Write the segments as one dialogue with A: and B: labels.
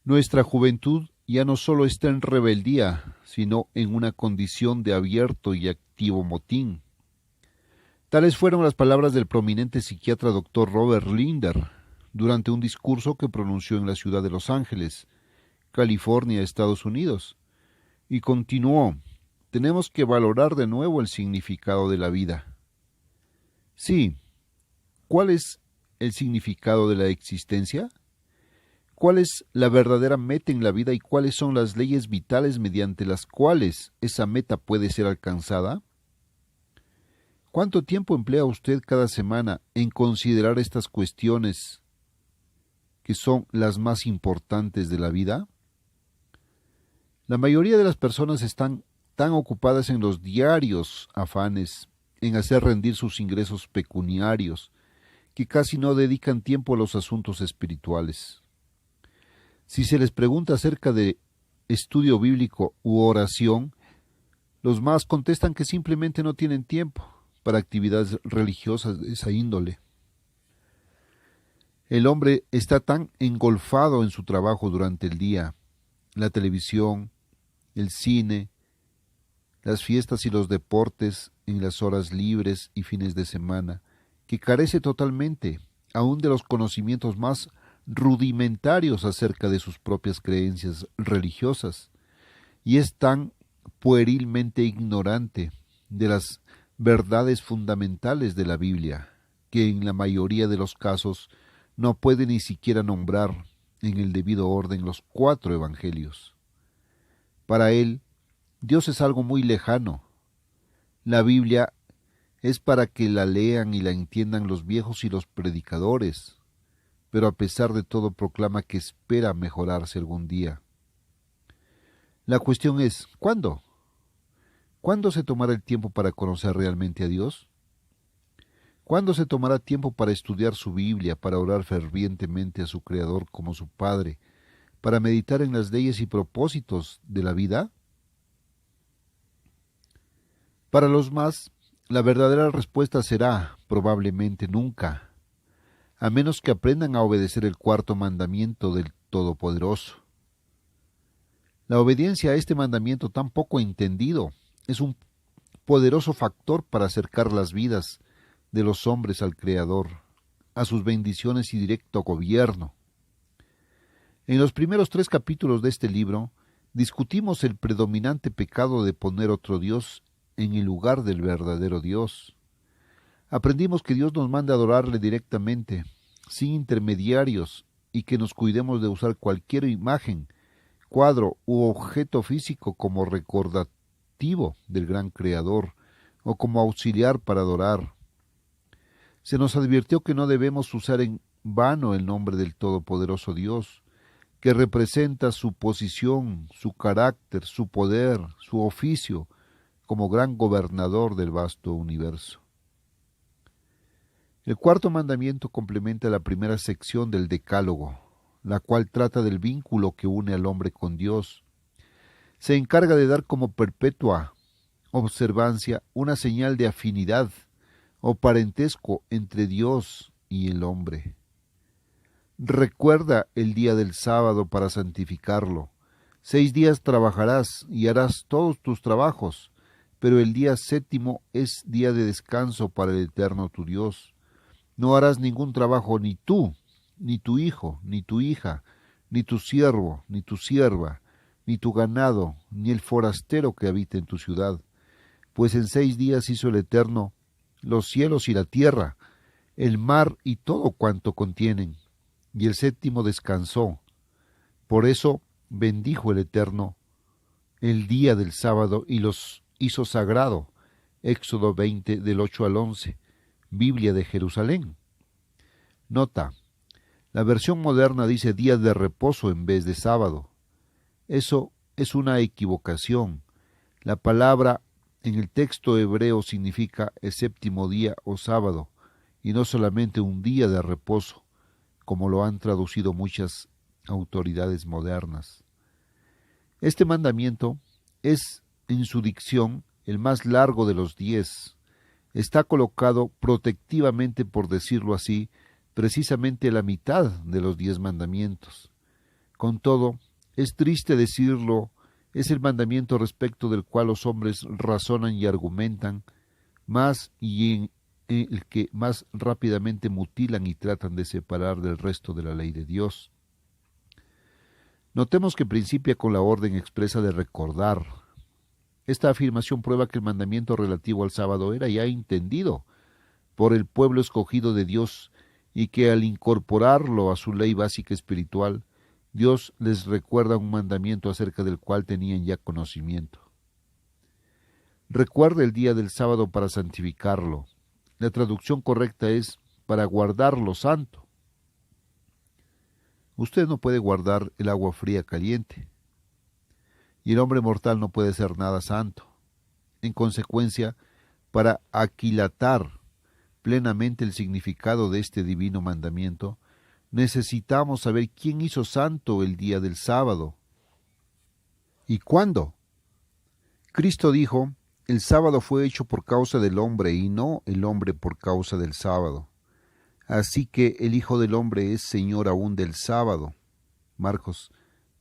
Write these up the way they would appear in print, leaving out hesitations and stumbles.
A: Nuestra juventud ya no solo está en rebeldía, sino en una condición de abierto y activo motín. Tales fueron las palabras del prominente psiquiatra Dr. Robert Linder durante un discurso que pronunció en la ciudad de Los Ángeles, California, Estados Unidos, y continuó: tenemos que valorar de nuevo el significado de la vida. Sí, ¿cuál es el significado de la existencia? ¿Cuál es la verdadera meta en la vida y cuáles son las leyes vitales mediante las cuales esa meta puede ser alcanzada? ¿Cuánto tiempo emplea usted cada semana en considerar estas cuestiones que son las más importantes de la vida? La mayoría de las personas están tan ocupadas en los diarios afanes, en hacer rendir sus ingresos pecuniarios, que casi no dedican tiempo a los asuntos espirituales. Si se les pregunta acerca de estudio bíblico u oración, los más contestan que simplemente no tienen tiempo para actividades religiosas de esa índole. El hombre está tan engolfado en su trabajo durante el día, la televisión, el cine, las fiestas y los deportes en las horas libres y fines de semana, que carece totalmente aún de los conocimientos más rudimentarios acerca de sus propias creencias religiosas, y es tan puerilmente ignorante de las verdades fundamentales de la Biblia, que en la mayoría de los casos no puede ni siquiera nombrar en el debido orden los 4 evangelios. Para él, Dios es algo muy lejano. La Biblia es para que la lean y la entiendan los viejos y los predicadores, pero a pesar de todo proclama que espera mejorarse algún día. La cuestión es, ¿cuándo? ¿Cuándo se tomará el tiempo para conocer realmente a Dios? ¿Cuándo se tomará tiempo para estudiar su Biblia, para orar fervientemente a su Creador como su Padre, para meditar en las leyes y propósitos de la vida? Para los más, la verdadera respuesta será probablemente nunca, a menos que aprendan a obedecer el 4º mandamiento del Todopoderoso. La obediencia a este mandamiento tan poco entendido es un poderoso factor para acercar las vidas de los hombres al Creador, a sus bendiciones y directo gobierno. En los primeros 3 capítulos de este libro discutimos el predominante pecado de poner otro Dios en el lugar del verdadero Dios. Aprendimos que Dios nos manda adorarle directamente, sin intermediarios, y que nos cuidemos de usar cualquier imagen, cuadro u objeto físico como recordativo del gran Creador o como auxiliar para adorar. Se nos advirtió que no debemos usar en vano el nombre del Todopoderoso Dios, que representa su posición, su carácter, su poder, su oficio como gran gobernador del vasto universo. El 4º mandamiento complementa la primera sección del Decálogo, la cual trata del vínculo que une al hombre con Dios. Se encarga de dar como perpetua observancia una señal de afinidad o parentesco entre Dios y el hombre. Recuerda el día del sábado para santificarlo. 6 días trabajarás y harás todos tus trabajos, pero el día 7º es día de descanso para el Eterno tu Dios. No harás ningún trabajo ni tú, ni tu hijo, ni tu hija, ni tu siervo, ni tu sierva, ni tu ganado, ni el forastero que habita en tu ciudad. Pues en 6 días hizo el Eterno los cielos y la tierra, el mar y todo cuanto contienen, y el 7º descansó. Por eso bendijo el Eterno el día del sábado y los hizo sagrado. Éxodo 20 del 8 al 11, Biblia de Jerusalén. Nota: la versión moderna dice día de reposo en vez de sábado. Eso es una equivocación. La palabra en el texto hebreo significa el 7º día o sábado, y no solamente un día de reposo, como lo han traducido muchas autoridades modernas. Este mandamiento es, en su dicción, el más largo de los 10. Está colocado protectivamente, por decirlo así, precisamente la mitad de los 10 mandamientos. Con todo, es triste decirlo, es el mandamiento respecto del cual los hombres razonan y argumentan más y en el que más rápidamente mutilan y tratan de separar del resto de la ley de Dios. Notemos que principia con la orden expresa de recordar. Esta afirmación prueba que el mandamiento relativo al sábado era ya entendido por el pueblo escogido de Dios y que al incorporarlo a su ley básica espiritual, Dios les recuerda un mandamiento acerca del cual tenían ya conocimiento. Recuerda el día del sábado para santificarlo. La traducción correcta es para guardarlo santo. Usted no puede guardar el agua fría caliente, y el hombre mortal no puede ser nada santo. En consecuencia, para aquilatar plenamente el significado de este divino mandamiento, necesitamos saber quién hizo santo el día del sábado y cuándo. Cristo dijo, el sábado fue hecho por causa del hombre y no el hombre por causa del sábado. Así que el Hijo del Hombre es Señor aún del sábado. Marcos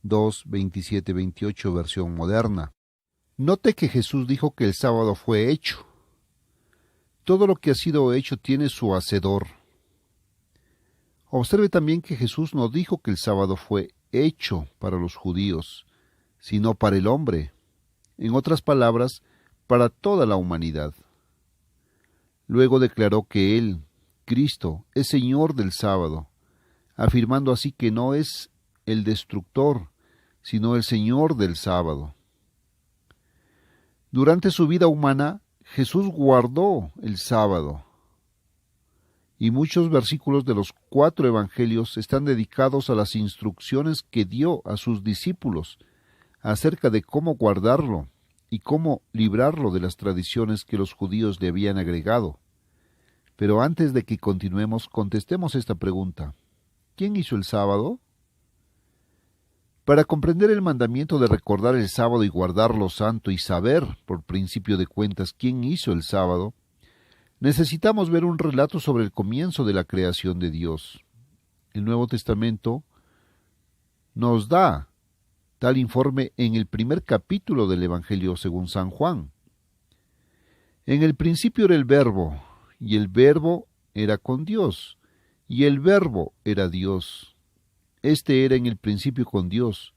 A: 2, 27, 28, versión moderna. Note que Jesús dijo que el sábado fue hecho. Todo lo que ha sido hecho tiene su hacedor. Observe también que Jesús no dijo que el sábado fue hecho para los judíos, sino para el hombre. En otras palabras, para toda la humanidad. Luego declaró que Él, Cristo, es Señor del sábado, afirmando así que no es el destructor, sino el Señor del sábado. Durante su vida humana, Jesús guardó el sábado, y muchos versículos de los 4 evangelios están dedicados a las instrucciones que dio a sus discípulos acerca de cómo guardarlo y cómo librarlo de las tradiciones que los judíos le habían agregado. Pero antes de que continuemos, contestemos esta pregunta. ¿Quién hizo el sábado? Para comprender el mandamiento de recordar el sábado y guardarlo santo y saber, por principio de cuentas, quién hizo el sábado, necesitamos ver un relato sobre el comienzo de la creación de Dios. El Nuevo Testamento nos da tal informe en el primer capítulo del Evangelio según San Juan. En el principio era el Verbo, y el Verbo era con Dios, y el Verbo era Dios. Este era en el principio con Dios.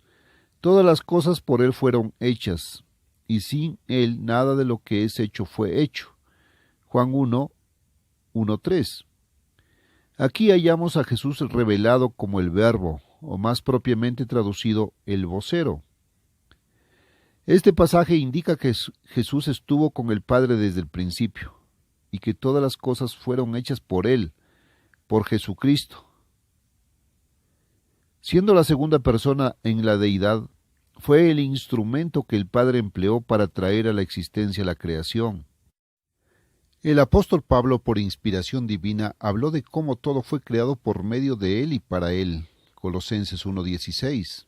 A: Todas las cosas por Él fueron hechas, y sin Él nada de lo que es hecho fue hecho. Juan 1, 1:3. Aquí hallamos a Jesús revelado como el Verbo, o más propiamente traducido, el vocero. Este pasaje indica que Jesús estuvo con el Padre desde el principio, y que todas las cosas fueron hechas por Él, por Jesucristo. Siendo la segunda persona en la deidad, fue el instrumento que el Padre empleó para traer a la existencia la creación. El apóstol Pablo, por inspiración divina, habló de cómo todo fue creado por medio de Él y para Él. Colosenses 1:16.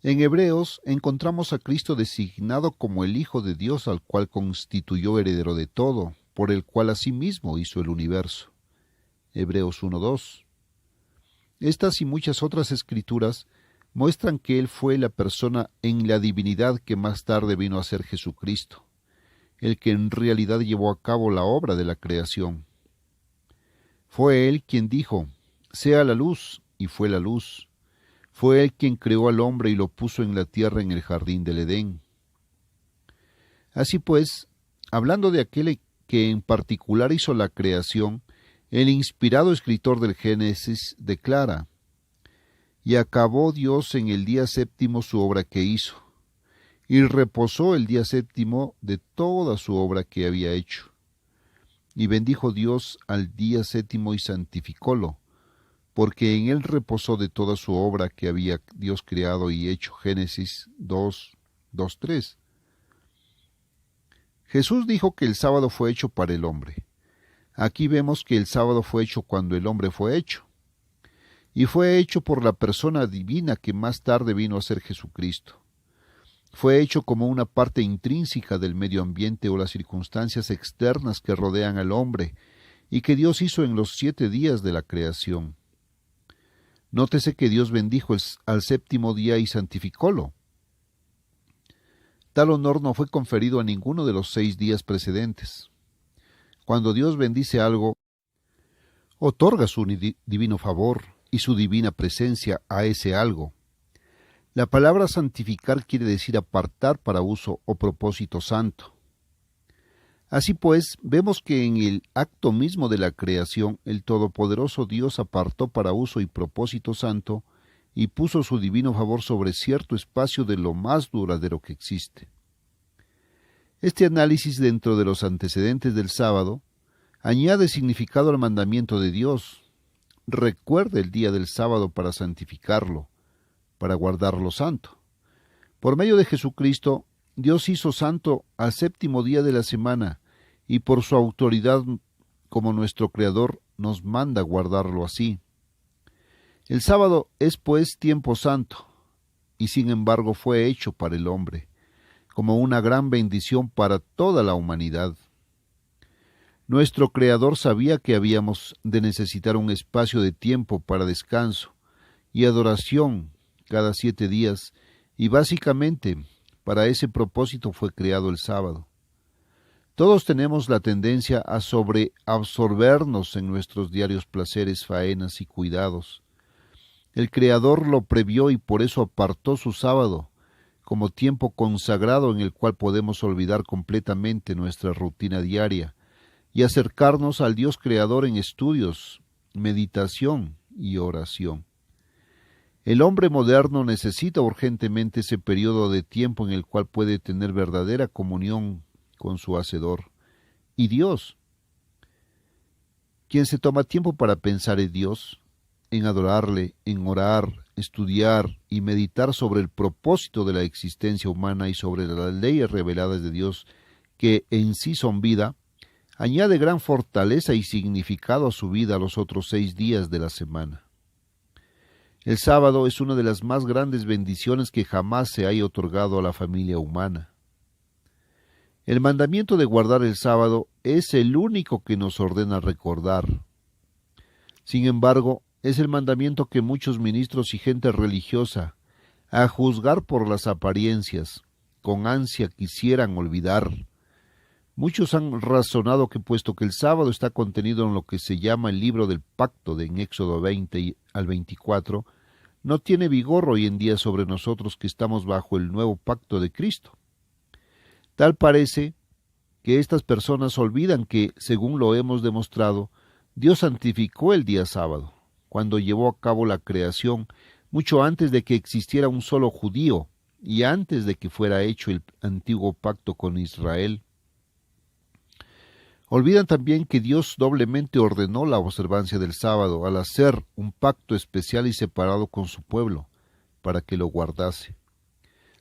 A: En Hebreos encontramos a Cristo designado como el Hijo de Dios, al cual constituyó heredero de todo, por el cual asimismo hizo el universo. Hebreos 1:2. Estas y muchas otras escrituras muestran que Él fue la persona en la divinidad que más tarde vino a ser Jesucristo, el que en realidad llevó a cabo la obra de la creación. Fue Él quien dijo, «Sea la luz», y fue la luz. Fue Él quien creó al hombre y lo puso en la tierra en el jardín del Edén. Así pues, hablando de aquel que en particular hizo la creación, el inspirado escritor del Génesis declara, «Y acabó Dios en el día séptimo su obra que hizo, y reposó el día séptimo de toda su obra que había hecho. Y bendijo Dios al día séptimo y santificólo, porque en él reposó de toda su obra que había Dios creado y hecho». Génesis 2:3. Jesús dijo que el sábado fue hecho para el hombre. Aquí vemos que el sábado fue hecho cuando el hombre fue hecho. Y fue hecho por la persona divina que más tarde vino a ser Jesucristo. Fue hecho como una parte intrínseca del medio ambiente o las circunstancias externas que rodean al hombre y que Dios hizo en los 7 días de la creación. Nótese que Dios bendijo al séptimo día y santificólo. Tal honor no fue conferido a ninguno de los 6 días precedentes. Cuando Dios bendice algo, otorga su divino favor y su divina presencia a ese algo. La palabra santificar quiere decir apartar para uso o propósito santo. Así pues, vemos que en el acto mismo de la creación, el Todopoderoso Dios apartó para uso y propósito santo y puso su divino favor sobre cierto espacio de lo más duradero que existe. Este análisis dentro de los antecedentes del sábado añade significado al mandamiento de Dios. Recuerde el día del sábado para santificarlo, para guardarlo santo. Por medio de Jesucristo, Dios hizo santo al séptimo día de la semana y por su autoridad como nuestro Creador nos manda guardarlo así. El sábado es pues tiempo santo y sin embargo fue hecho para el hombre, como una gran bendición para toda la humanidad. Nuestro Creador sabía que habíamos de necesitar un espacio de tiempo para descanso y adoración cada 7 días, y básicamente para ese propósito fue creado el sábado. Todos tenemos la tendencia a sobreabsorbernos en nuestros diarios placeres, faenas y cuidados. El Creador lo previó y por eso apartó su sábado como tiempo consagrado en el cual podemos olvidar completamente nuestra rutina diaria y acercarnos al Dios Creador en estudios, meditación y oración. El hombre moderno necesita urgentemente ese periodo de tiempo en el cual puede tener verdadera comunión con su Hacedor y Dios. Quien se toma tiempo para pensar en Dios, en adorarle, en orar, estudiar y meditar sobre el propósito de la existencia humana y sobre las leyes reveladas de Dios que en sí son vida, añade gran fortaleza y significado a su vida los otros 6 días de la semana. El sábado es una de las más grandes bendiciones que jamás se haya otorgado a la familia humana. El mandamiento de guardar el sábado es el único que nos ordena recordar. Sin embargo, es el mandamiento que muchos ministros y gente religiosa, a juzgar por las apariencias, con ansia quisieran olvidar. Muchos han razonado que puesto que el sábado está contenido en lo que se llama el libro del pacto en Éxodo 20 al 24, no tiene vigor hoy en día sobre nosotros que estamos bajo el nuevo pacto de Cristo. Tal parece que estas personas olvidan que, según lo hemos demostrado, Dios santificó el día sábado, cuando llevó a cabo la creación, mucho antes de que existiera un solo judío y antes de que fuera hecho el antiguo pacto con Israel. Olvidan también que Dios doblemente ordenó la observancia del sábado al hacer un pacto especial y separado con su pueblo, para que lo guardase.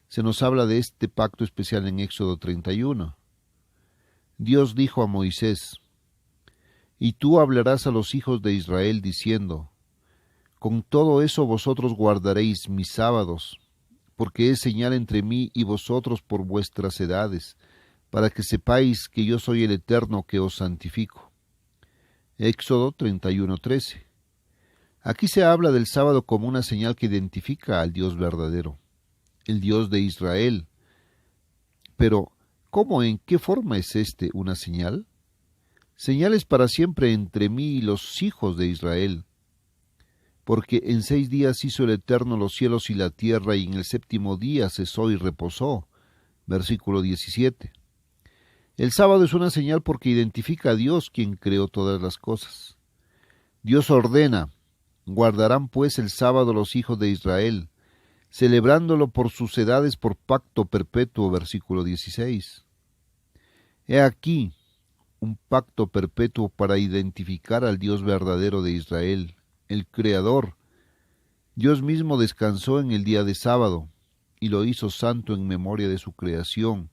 A: Se nos habla de este pacto especial en Éxodo 31. Dios dijo a Moisés: «Y tú hablarás a los hijos de Israel diciendo: con todo eso vosotros guardaréis mis sábados, porque es señal entre mí y vosotros por vuestras edades, para que sepáis que yo soy el Eterno que os santifico». Éxodo 31:13. Aquí se habla del sábado como una señal que identifica al Dios verdadero, el Dios de Israel. Pero, ¿cómo, en qué forma es este una señal? Señales para siempre entre mí y los hijos de Israel. Porque en 6 días hizo el Eterno los cielos y la tierra, y en el séptimo día cesó y reposó. Versículo 17. El sábado es una señal porque identifica a Dios, quien creó todas las cosas. Dios ordena: guardarán pues el sábado los hijos de Israel, celebrándolo por sus edades por pacto perpetuo. Versículo 16. He aquí un pacto perpetuo para identificar al Dios verdadero de Israel, el Creador. Dios mismo descansó en el día de sábado, y lo hizo santo en memoria de su creación,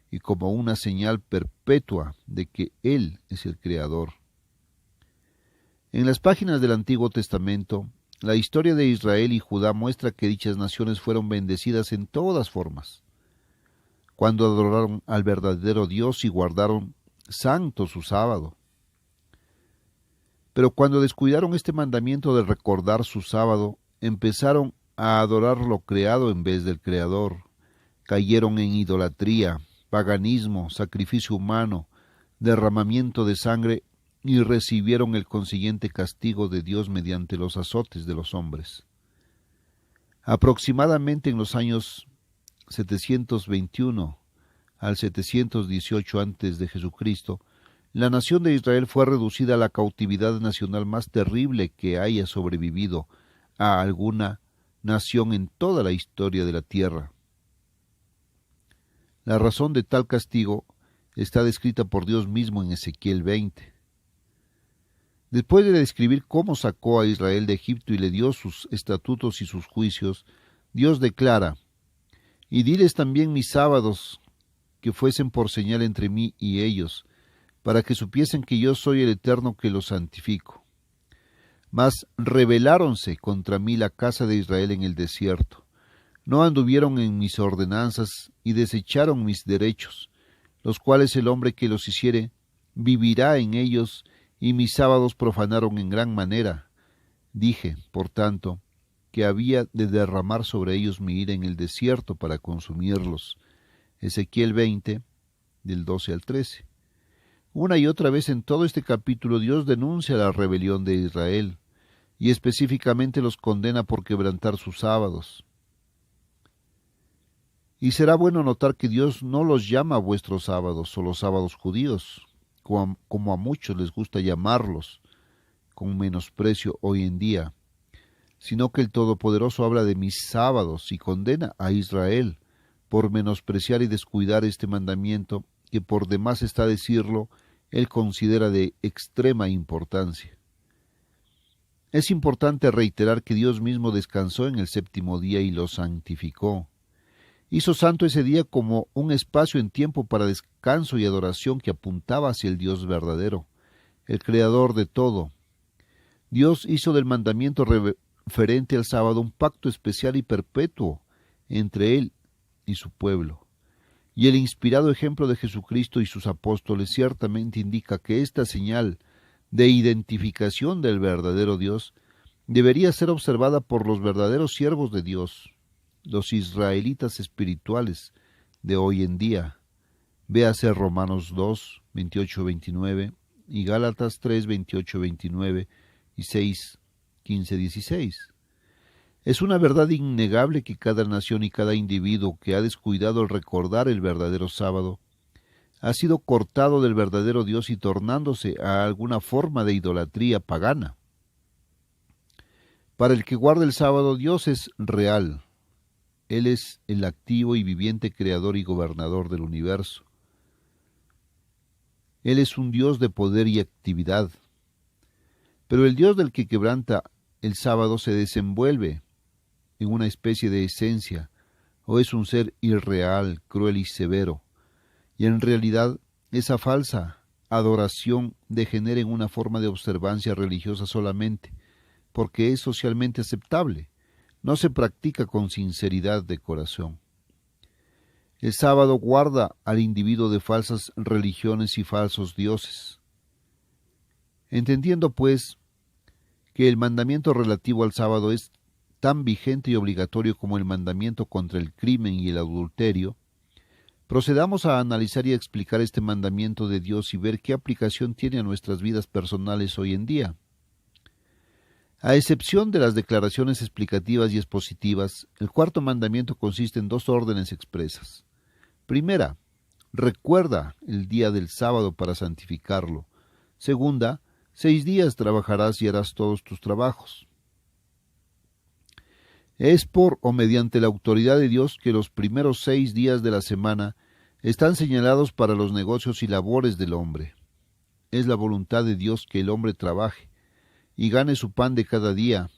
A: y como una señal perpetua de que Él es el Creador. En las páginas del Antiguo Testamento, la historia de Israel y Judá muestra que dichas naciones fueron bendecidas en todas formas, cuando adoraron al verdadero Dios y guardaron santo su sábado. Pero cuando descuidaron este mandamiento de recordar su sábado, empezaron a adorar lo creado en vez del Creador. Cayeron en idolatría, paganismo, sacrificio humano, derramamiento de sangre y recibieron el consiguiente castigo de Dios mediante los azotes de los hombres. Aproximadamente en los años 721 al 718 antes de Jesucristo, la nación de Israel fue reducida a la cautividad nacional más terrible que haya sobrevivido a alguna nación en toda la historia de la tierra. La razón de tal castigo está descrita por Dios mismo en Ezequiel 20. Después de describir cómo sacó a Israel de Egipto y le dio sus estatutos y sus juicios, Dios declara: «Y diles también mis sábados, que fuesen por señal entre mí y ellos, para que supiesen que yo soy el Eterno que los santifico. Mas rebeláronse contra mí la casa de Israel en el desierto. No anduvieron en mis ordenanzas y desecharon mis derechos, los cuales el hombre que los hiciere vivirá en ellos, y mis sábados profanaron en gran manera. Dije, por tanto, que había de derramar sobre ellos mi ira en el desierto para consumirlos». Ezequiel 20, del 12 al 13. Una y otra vez en todo este capítulo Dios denuncia la rebelión de Israel, y específicamente los condena por quebrantar sus sábados. Y será bueno notar que Dios no los llama vuestros sábados o los sábados judíos, como a muchos les gusta llamarlos, con menosprecio hoy en día, sino que el Todopoderoso habla de mis sábados y condena a Israel por menospreciar y descuidar este mandamiento que, por demás está decirlo, él considera de extrema importancia. Es importante reiterar que Dios mismo descansó en el séptimo día y lo santificó. Hizo santo ese día como un espacio en tiempo para descanso y adoración que apuntaba hacia el Dios verdadero, el Creador de todo. Dios hizo del mandamiento referente al sábado un pacto especial y perpetuo entre Él y su pueblo. Y el inspirado ejemplo de Jesucristo y sus apóstoles ciertamente indica que esta señal de identificación del verdadero Dios debería ser observada por los verdaderos siervos de Dios, los israelitas espirituales de hoy en día. Véase Romanos 2, 28-29 y Gálatas 3, 28-29 y 6, 15-16. Es una verdad innegable que cada nación y cada individuo que ha descuidado el recordar el verdadero sábado ha sido cortado del verdadero Dios y tornándose a alguna forma de idolatría pagana. Para el que guarda el sábado, Dios es real. Él es el activo y viviente creador y gobernador del universo. Él es un Dios de poder y actividad. Pero el Dios del que quebranta el sábado se desenvuelve en una especie de esencia, o es un ser irreal, cruel y severo, y en realidad esa falsa adoración degenera en una forma de observancia religiosa solamente, porque es socialmente aceptable, no se practica con sinceridad de corazón. El sábado guarda al individuo de falsas religiones y falsos dioses. Entendiendo, pues, que el mandamiento relativo al sábado es tan vigente y obligatorio como el mandamiento contra el crimen y el adulterio, procedamos a analizar y a explicar este mandamiento de Dios y ver qué aplicación tiene a nuestras vidas personales hoy en día. A excepción de las declaraciones explicativas y expositivas, el cuarto mandamiento consiste en dos órdenes expresas. Primera, recuerda el día del sábado para santificarlo. Segunda, 6 días trabajarás y harás todos tus trabajos. Es por o mediante la autoridad de Dios que los primeros 6 días de la semana están señalados para los negocios y labores del hombre. Es la voluntad de Dios que el hombre trabaje y gane su pan de cada día.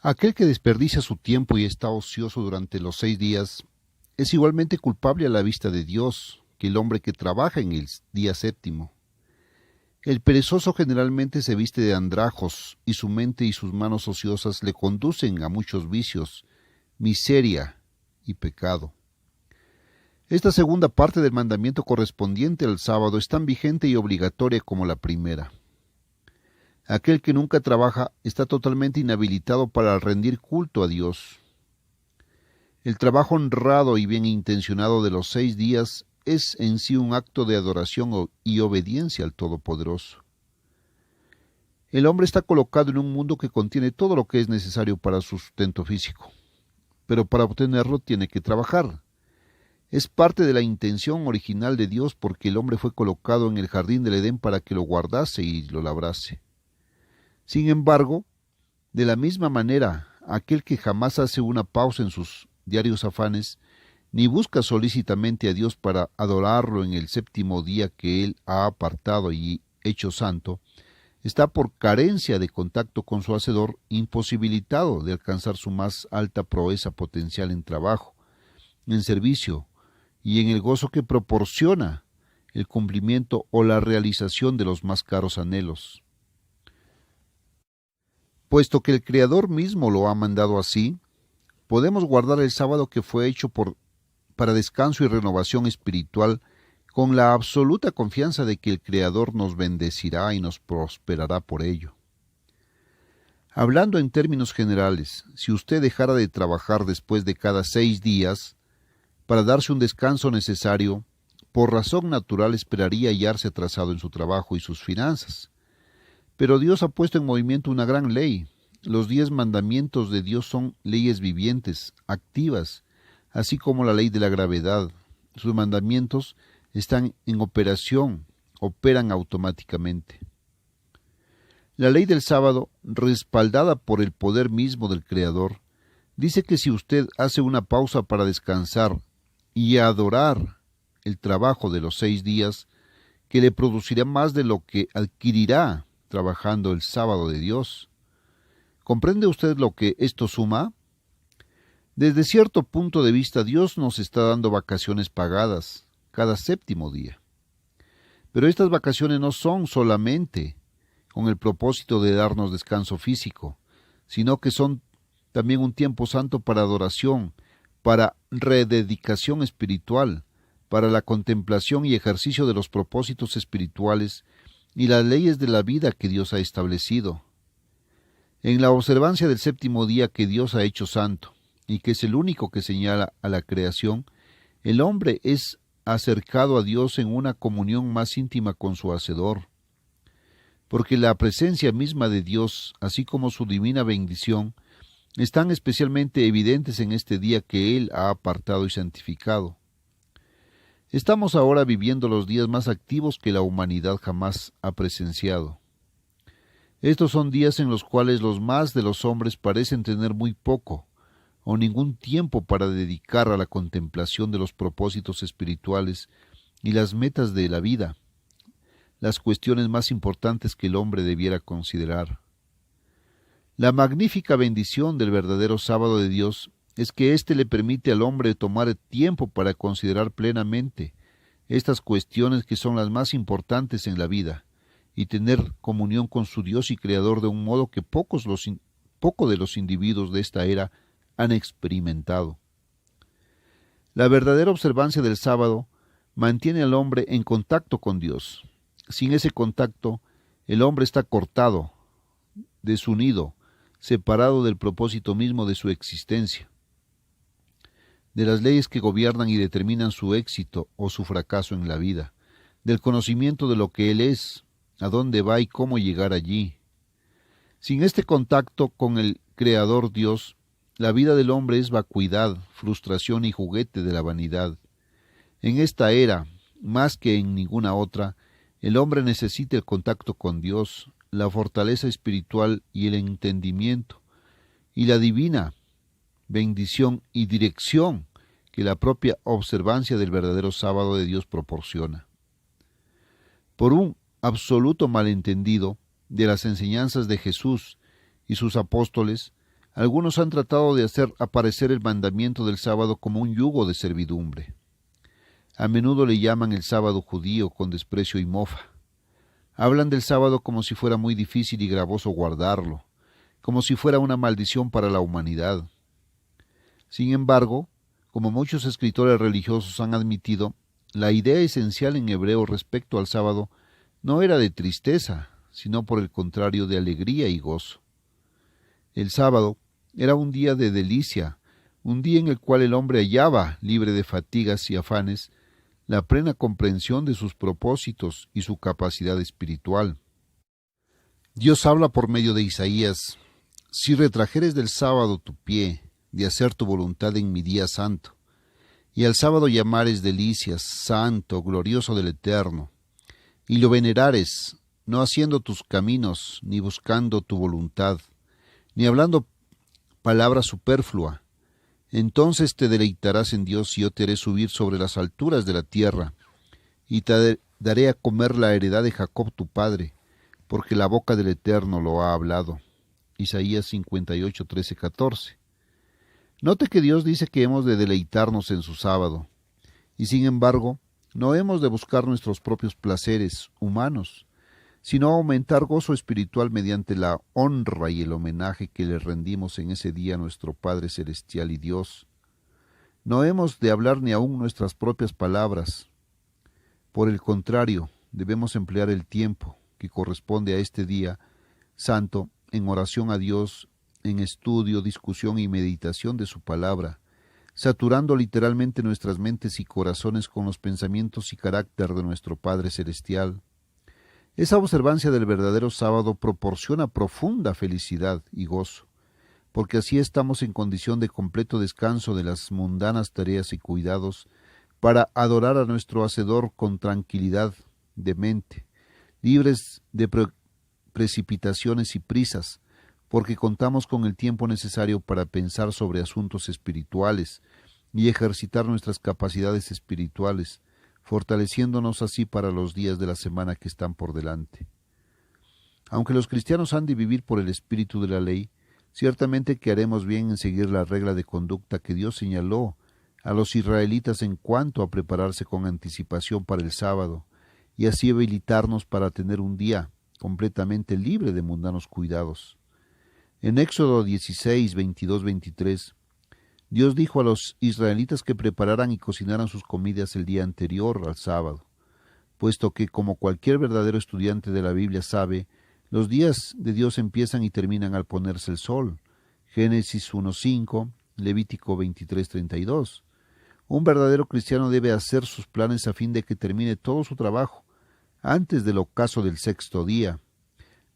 A: Aquel que desperdicia su tiempo y está ocioso durante los 6 días es igualmente culpable a la vista de Dios que el hombre que trabaja en el día séptimo. El perezoso generalmente se viste de andrajos y su mente y sus manos ociosas le conducen a muchos vicios, miseria y pecado. Esta segunda parte del mandamiento correspondiente al sábado es tan vigente y obligatoria como la primera. Aquel que nunca trabaja está totalmente inhabilitado para rendir culto a Dios. El trabajo honrado y bien intencionado de los 6 días es en sí un acto de adoración y obediencia al Todopoderoso. El hombre está colocado en un mundo que contiene todo lo que es necesario para su sustento físico, pero para obtenerlo tiene que trabajar. Es parte de la intención original de Dios porque el hombre fue colocado en el jardín del Edén para que lo guardase y lo labrase. Sin embargo, de la misma manera, aquel que jamás hace una pausa en sus diarios afanes, ni busca solícitamente a Dios para adorarlo en el 7º día que Él ha apartado y hecho santo, está por carencia de contacto con su Hacedor imposibilitado de alcanzar su más alta proeza potencial en trabajo, en servicio y en el gozo que proporciona el cumplimiento o la realización de los más caros anhelos. Puesto que el Creador mismo lo ha mandado así, podemos guardar el sábado que fue hecho para descanso y renovación espiritual con la absoluta confianza de que el Creador nos bendecirá y nos prosperará por ello. Hablando en términos generales, si usted dejara de trabajar después de cada 6 días para darse un descanso necesario, por razón natural esperaría hallarse atrasado en su trabajo y sus finanzas. Pero Dios ha puesto en movimiento una gran ley. Los 10 mandamientos de Dios son leyes vivientes, activas, así como la ley de la gravedad. Sus mandamientos están en operación, operan automáticamente. La ley del sábado, respaldada por el poder mismo del Creador, dice que si usted hace una pausa para descansar y adorar el trabajo de los 6 días, que le producirá más de lo que adquirirá trabajando el sábado de Dios. ¿Comprende usted lo que esto suma? Desde cierto punto de vista, Dios nos está dando vacaciones pagadas cada 7º día. Pero estas vacaciones no son solamente con el propósito de darnos descanso físico, sino que son también un tiempo santo para adoración, para rededicación espiritual, para la contemplación y ejercicio de los propósitos espirituales y las leyes de la vida que Dios ha establecido. En la observancia del 7º día que Dios ha hecho santo, y que es el único que señala a la creación, el hombre es acercado a Dios en una comunión más íntima con su Hacedor, porque la presencia misma de Dios, así como su divina bendición, están especialmente evidentes en este día que Él ha apartado y santificado. Estamos ahora viviendo los días más activos que la humanidad jamás ha presenciado. Estos son días en los cuales los más de los hombres parecen tener muy poco o ningún tiempo para dedicar a la contemplación de los propósitos espirituales y las metas de la vida, las cuestiones más importantes que el hombre debiera considerar. La magnífica bendición del verdadero sábado de Dios es que éste le permite al hombre tomar tiempo para considerar plenamente estas cuestiones que son las más importantes en la vida y tener comunión con su Dios y Creador de un modo que poco de los individuos de esta era han experimentado. La verdadera observancia del sábado mantiene al hombre en contacto con Dios. Sin ese contacto, el hombre está cortado, desunido, separado del propósito mismo de su existencia, de las leyes que gobiernan y determinan su éxito o su fracaso en la vida, del conocimiento de lo que él es, a dónde va y cómo llegar allí. Sin este contacto con el Creador Dios, la vida del hombre es vacuidad, frustración y juguete de la vanidad. En esta era, más que en ninguna otra, el hombre necesita el contacto con Dios, la fortaleza espiritual y el entendimiento, y la divina bendición y dirección que la propia observancia del verdadero sábado de Dios proporciona. Por un absoluto malentendido de las enseñanzas de Jesús y sus apóstoles, algunos han tratado de hacer aparecer el mandamiento del sábado como un yugo de servidumbre. A menudo le llaman el sábado judío con desprecio y mofa. Hablan del sábado como si fuera muy difícil y gravoso guardarlo, como si fuera una maldición para la humanidad. Sin embargo, como muchos escritores religiosos han admitido, la idea esencial en hebreo respecto al sábado no era de tristeza, sino por el contrario de alegría y gozo. El sábado era un día de delicia, un día en el cual el hombre hallaba, libre de fatigas y afanes, la plena comprensión de sus propósitos y su capacidad espiritual. Dios habla por medio de Isaías: si retrajeres del sábado tu pie, de hacer tu voluntad en mi día santo, y al sábado llamares delicias, santo, glorioso del Eterno, y lo venerares, no haciendo tus caminos, ni buscando tu voluntad, ni hablando palabra superflua, entonces te deleitarás en Dios, y yo te haré subir sobre las alturas de la tierra, y te daré a comer la heredad de Jacob tu padre, porque la boca del Eterno lo ha hablado. Isaías 58, 13, 14. Note que Dios dice que hemos de deleitarnos en su sábado, y sin embargo, no hemos de buscar nuestros propios placeres humanos, sino aumentar gozo espiritual mediante la honra y el homenaje que le rendimos en ese día a nuestro Padre Celestial y Dios. No hemos de hablar ni aun nuestras propias palabras. Por el contrario, debemos emplear el tiempo que corresponde a este día santo en oración a Dios, en estudio, discusión y meditación de su palabra, saturando literalmente nuestras mentes y corazones con los pensamientos y carácter de nuestro Padre Celestial. Esa observancia del verdadero sábado proporciona profunda felicidad y gozo, porque así estamos en condición de completo descanso de las mundanas tareas y cuidados para adorar a nuestro Hacedor con tranquilidad de mente, libres de precipitaciones y prisas, porque contamos con el tiempo necesario para pensar sobre asuntos espirituales y ejercitar nuestras capacidades espirituales, fortaleciéndonos así para los días de la semana que están por delante. Aunque los cristianos han de vivir por el espíritu de la ley, ciertamente que haremos bien en seguir la regla de conducta que Dios señaló a los israelitas en cuanto a prepararse con anticipación para el sábado, y así habilitarnos para tener un día completamente libre de mundanos cuidados. En Éxodo 16, 22, 23, Dios dijo a los israelitas que prepararan y cocinaran sus comidas el día anterior al sábado, puesto que, como cualquier verdadero estudiante de la Biblia sabe, los días de Dios empiezan y terminan al ponerse el sol. Génesis 1:5, Levítico 23:32. Un verdadero cristiano debe hacer sus planes a fin de que termine todo su trabajo antes del ocaso del sexto día.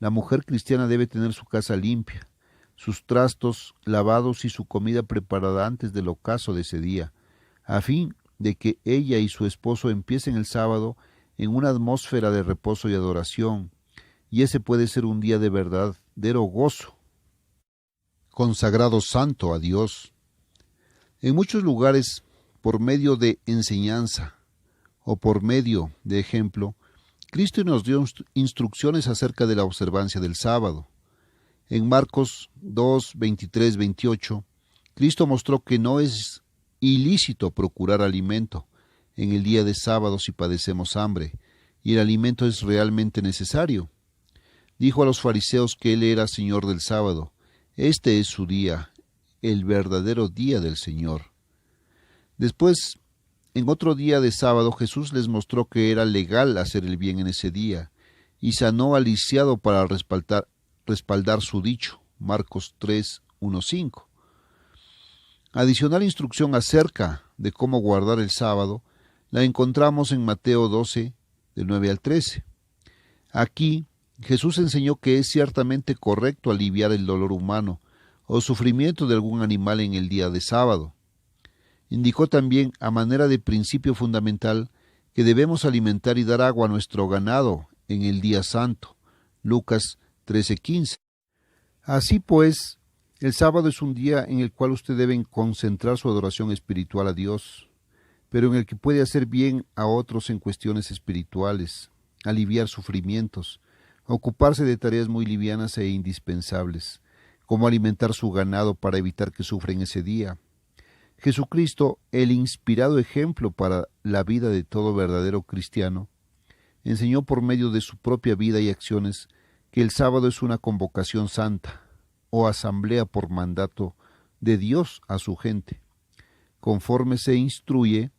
A: La mujer cristiana debe tener su casa limpia, sus trastos lavados y su comida preparada antes del ocaso de ese día, a fin de que ella y su esposo empiecen el sábado en una atmósfera de reposo y adoración, y ese puede ser un día de verdadero gozo, consagrado santo a Dios. En muchos lugares, por medio de enseñanza o por medio de ejemplo, Cristo nos dio instrucciones acerca de la observancia del sábado. En Marcos 2, 23, 28, Cristo mostró que no es ilícito procurar alimento en el día de sábado si padecemos hambre, y el alimento es realmente necesario. Dijo a los fariseos que Él era Señor del sábado. Este es su día, el verdadero día del Señor. Después, en otro día de sábado, Jesús les mostró que era legal hacer el bien en ese día, y sanó al lisiado para respaldar su dicho. Marcos 3, 1, 5. Adicional instrucción acerca de cómo guardar el sábado la encontramos en Mateo 12, del 9 al 13. Aquí, Jesús enseñó que es ciertamente correcto aliviar el dolor humano o sufrimiento de algún animal en el día de sábado. Indicó también, a manera de principio fundamental, que debemos alimentar y dar agua a nuestro ganado en el día santo. Lucas 13:15. Así pues, el sábado es un día en el cual usted debe concentrar su adoración espiritual a Dios, pero en el que puede hacer bien a otros en cuestiones espirituales, aliviar sufrimientos, ocuparse de tareas muy livianas e indispensables, como alimentar su ganado para evitar que sufren ese día. Jesucristo, el inspirado ejemplo para la vida de todo verdadero cristiano, enseñó por medio de su propia vida y acciones que el sábado es una convocación santa, o asamblea por mandato de Dios a su gente, conforme se instruye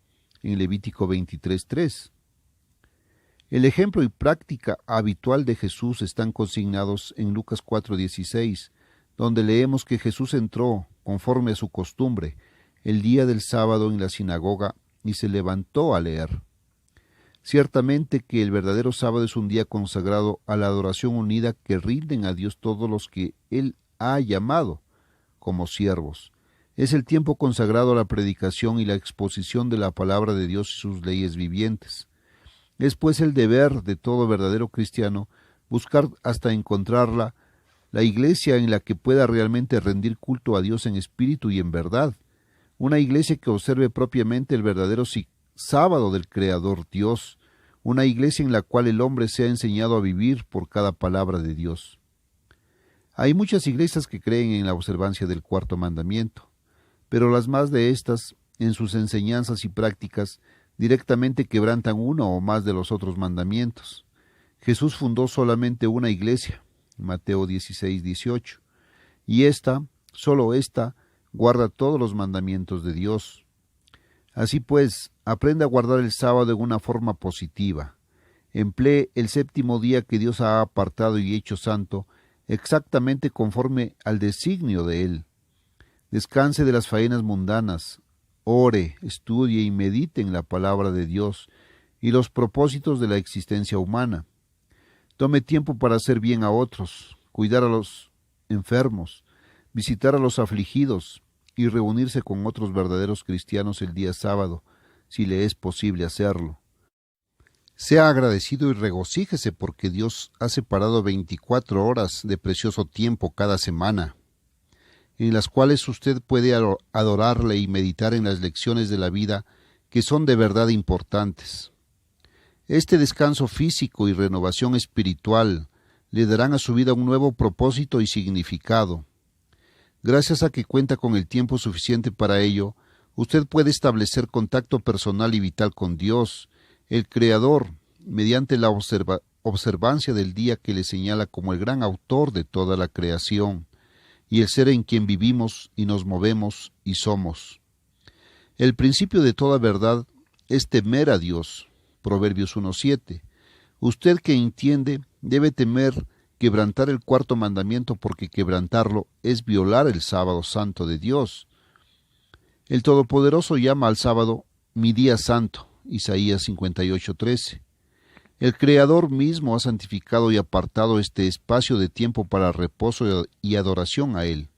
A: en Levítico 23:3. El ejemplo y práctica habitual de Jesús están consignados en Lucas 4:16, donde leemos que Jesús entró, conforme a su costumbre, el día del sábado en la sinagoga y se levantó a leer. Ciertamente que el verdadero sábado es un día consagrado a la adoración unida que rinden a Dios todos los que Él ha llamado como siervos. Es el tiempo consagrado a la predicación y la exposición de la palabra de Dios y sus leyes vivientes. Es pues el deber de todo verdadero cristiano buscar hasta encontrarla, la iglesia en la que pueda realmente rendir culto a Dios en espíritu y en verdad, una iglesia que observe propiamente el verdadero sábado del Creador Dios, una iglesia en la cual el hombre sea enseñado a vivir por cada palabra de Dios. Hay muchas iglesias que creen en la observancia del cuarto mandamiento, pero las más de estas, en sus enseñanzas y prácticas, directamente quebrantan uno o más de los otros mandamientos. Jesús fundó solamente una iglesia, Mateo 16:18, y solo esta, guarda todos los mandamientos de Dios. Así pues, aprenda a guardar el sábado en una forma positiva. Emplee el séptimo día que Dios ha apartado y hecho santo, exactamente conforme al designio de Él. Descanse de las faenas mundanas, ore, estudie y medite en la palabra de Dios y los propósitos de la existencia humana. Tome tiempo para hacer bien a otros, cuidar a los enfermos, visitar a los afligidos y reunirse con otros verdaderos cristianos el día sábado, si le es posible hacerlo. Sea agradecido y regocíjese porque Dios ha separado 24 horas de precioso tiempo cada semana, en las cuales usted puede adorarle y meditar en las lecciones de la vida que son de verdad importantes. Este descanso físico y renovación espiritual le darán a su vida un nuevo propósito y significado. Gracias a que cuenta con el tiempo suficiente para ello, usted puede establecer contacto personal y vital con Dios, el Creador, mediante la observancia del día que le señala como el gran autor de toda la creación, y el ser en quien vivimos y nos movemos y somos. El principio de toda verdad es temer a Dios, Proverbios 1:7. Usted que entiende debe temer quebrantar el cuarto mandamiento porque quebrantarlo es violar el sábado santo de Dios. El Todopoderoso llama al sábado mi día santo, Isaías 58:13. El Creador mismo ha santificado y apartado este espacio de tiempo para reposo y adoración a Él.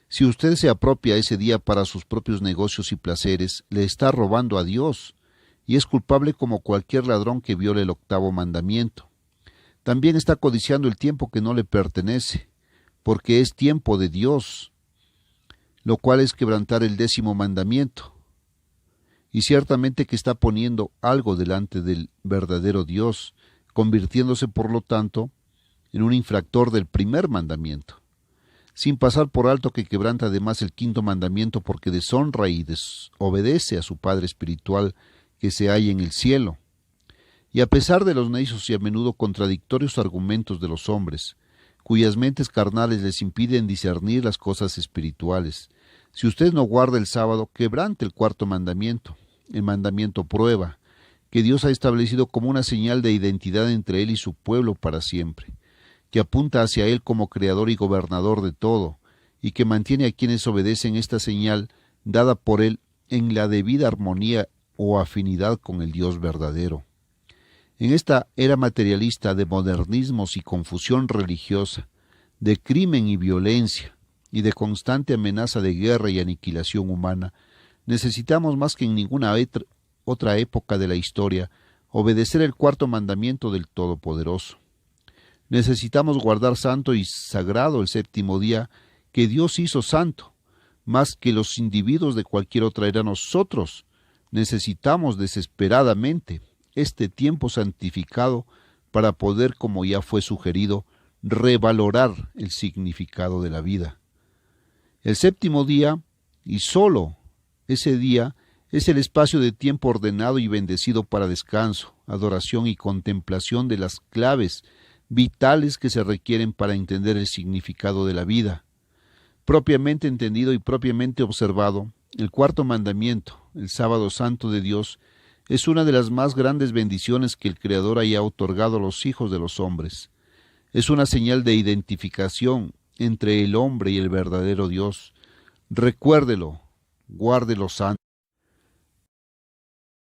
A: Si usted se apropia ese día para sus propios negocios y placeres, le está robando a Dios, y es culpable como cualquier ladrón que viole el octavo mandamiento. También está codiciando el tiempo que no le pertenece, porque es tiempo de Dios, lo cual es quebrantar el 10º mandamiento. Y ciertamente que está poniendo algo delante del verdadero Dios, convirtiéndose por lo tanto en un infractor del primer mandamiento, sin pasar por alto que quebranta además el 5.º mandamiento porque deshonra y desobedece a su Padre espiritual que se halla en el cielo. Y a pesar de los necios y a menudo contradictorios argumentos de los hombres, cuyas mentes carnales les impiden discernir las cosas espirituales, si usted no guarda el sábado, quebrante el 4.º mandamiento, el mandamiento prueba, que Dios ha establecido como una señal de identidad entre Él y su pueblo para siempre, que apunta hacia Él como creador y gobernador de todo, y que mantiene a quienes obedecen esta señal dada por Él en la debida armonía o afinidad con el Dios verdadero. En esta era materialista de modernismos y confusión religiosa, de crimen y violencia, y de constante amenaza de guerra y aniquilación humana, necesitamos más que en ninguna otra época de la historia obedecer el 4.º mandamiento del Todopoderoso. Necesitamos guardar santo y sagrado el 7.º día que Dios hizo santo, más que los individuos de cualquier otra era. Nosotros necesitamos desesperadamente este tiempo santificado para poder, como ya fue sugerido, revalorar el significado de la vida. El 7.º día, y sólo ese día, es el espacio de tiempo ordenado y bendecido para descanso, adoración y contemplación de las claves vitales que se requieren para entender el significado de la vida. Propiamente entendido y propiamente observado, el 4.º mandamiento, el sábado santo de Dios, Es una de las más grandes bendiciones que el Creador haya otorgado a los hijos de los hombres. Es una señal de identificación entre el hombre y el verdadero Dios. Recuérdelo, guárdelo santo.